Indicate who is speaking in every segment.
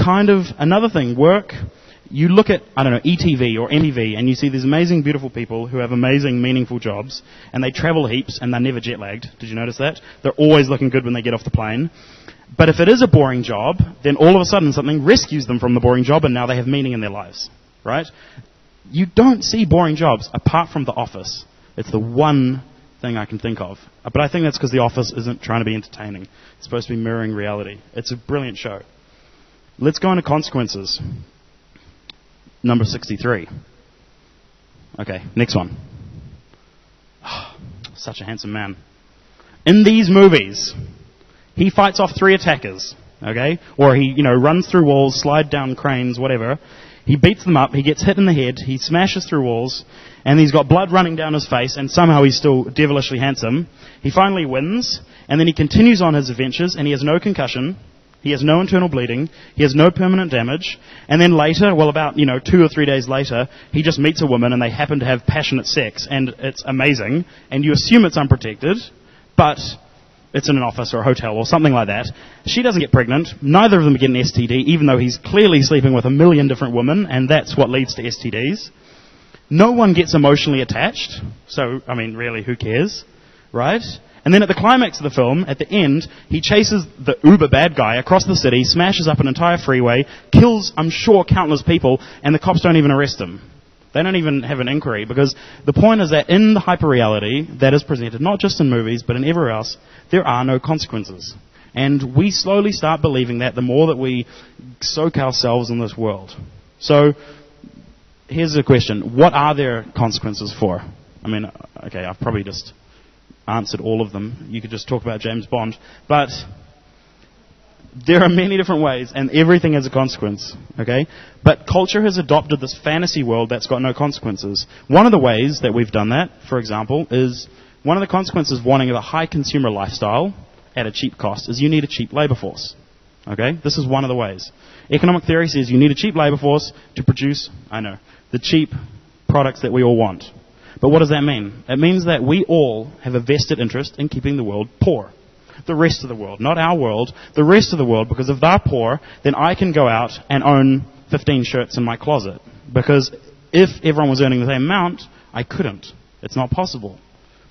Speaker 1: kind of another thing. Work, you look at, I don't know, ETV or MTV, and you see these amazing, beautiful people who have amazing, meaningful jobs, and they travel heaps, and they're never jet-lagged. Did you notice that? They're always looking good when they get off the plane. But if it is a boring job, then all of a sudden something rescues them from the boring job, and now they have meaning in their lives, right? You don't see boring jobs apart from The Office. It's the one thing I can think of. But I think that's because The Office isn't trying to be entertaining. It's supposed to be mirroring reality. It's a brilliant show. Let's go into consequences. Number 63. Okay, next one. Oh, such a handsome man. In these movies, he fights off 3 attackers, okay? Or he, runs through walls, slide down cranes, whatever. He beats them up, he gets hit in the head, he smashes through walls, and he's got blood running down his face, and somehow he's still devilishly handsome. He finally wins, and then he continues on his adventures, and he has no concussion. He has no internal bleeding. He has no permanent damage. And then later, about 2 or 3 days later, he just meets a woman and they happen to have passionate sex. And it's amazing. And you assume it's unprotected, but it's in an office or a hotel or something like that. She doesn't get pregnant. Neither of them get an STD, even though he's clearly sleeping with a million different women, and that's what leads to STDs. No one gets emotionally attached. So, really, who cares? Right? And then at the climax of the film, at the end, he chases the uber bad guy across the city, smashes up an entire freeway, kills, I'm sure, countless people, and the cops don't even arrest him. They don't even have an inquiry, because the point is that in the hyper-reality that is presented, not just in movies, but in everywhere else, there are no consequences. And we slowly start believing that the more that we soak ourselves in this world. So, here's the question. What are there consequences for? Okay, I've probably just answered all of them. You could just talk about James Bond. But there are many different ways, and everything has a consequence, okay? But culture has adopted this fantasy world that's got no consequences. One of the ways that we've done that, for example, is one of the consequences of wanting a high consumer lifestyle at a cheap cost is you need a cheap labor force, okay? This is one of the ways. Economic theory says you need a cheap labor force to produce, the cheap products that we all want. But what does that mean? It means that we all have a vested interest in keeping the world poor. The rest of the world, not our world, the rest of the world, because if they're poor, then I can go out and own 15 shirts in my closet. Because if everyone was earning the same amount, I couldn't. It's not possible,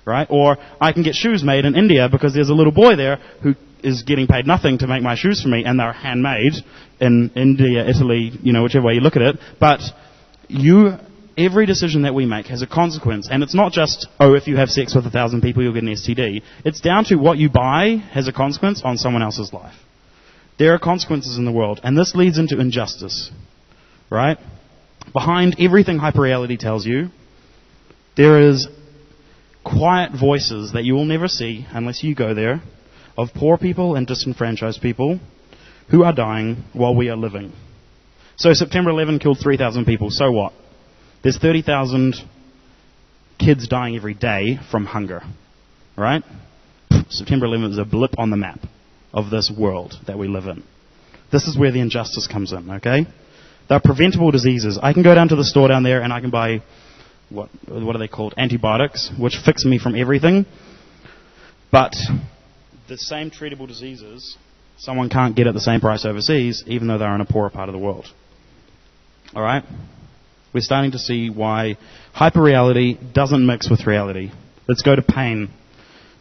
Speaker 1: right? Or I can get shoes made in India because there's a little boy there who is getting paid nothing to make my shoes for me, and they're handmade in India, Italy, whichever way you look at it. But every decision that we make has a consequence. And it's not just, if you have sex with 1,000 people, you'll get an STD. It's down to what you buy has a consequence on someone else's life. There are consequences in the world. And this leads into injustice. Right? Behind everything hyperreality tells you, there is quiet voices that you will never see unless you go there, of poor people and disenfranchised people who are dying while we are living. So September 11 killed 3,000 people. So what? There's 30,000 kids dying every day from hunger, right? September 11 is a blip on the map of this world that we live in. This is where the injustice comes in, okay? They're preventable diseases. I can go down to the store down there and I can buy, what are they called? Antibiotics, which fix me from everything. But the same treatable diseases, someone can't get at the same price overseas, even though they're in a poorer part of the world. All right? We're starting to see why hyperreality doesn't mix with reality. Let's go to pain.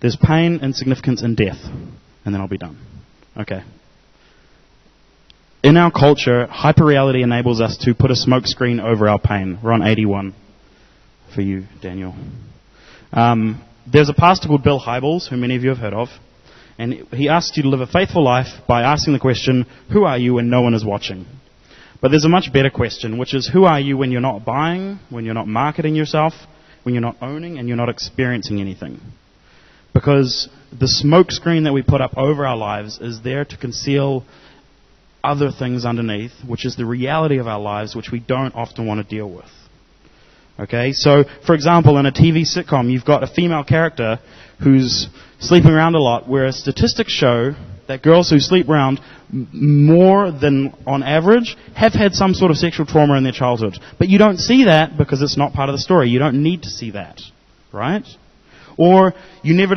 Speaker 1: There's pain, insignificance, and death. And then I'll be done. Okay. In our culture, hyperreality enables us to put a smoke screen over our pain. We're on 81 for you, Daniel. There's a pastor called Bill Hybels, who many of you have heard of. And he asks you to live a faithful life by asking the question, who are you when no one is watching? But there's a much better question, which is, who are you when you're not buying, when you're not marketing yourself, when you're not owning, and you're not experiencing anything? Because the smoke screen that we put up over our lives is there to conceal other things underneath, which is the reality of our lives, which we don't often want to deal with. Okay, so, for example, in a TV sitcom, you've got a female character who's sleeping around a lot, whereas statistics show that girls who sleep around more than on average have had some sort of sexual trauma in their childhood. But you don't see that because it's not part of the story. You don't need to see that, right? Or you never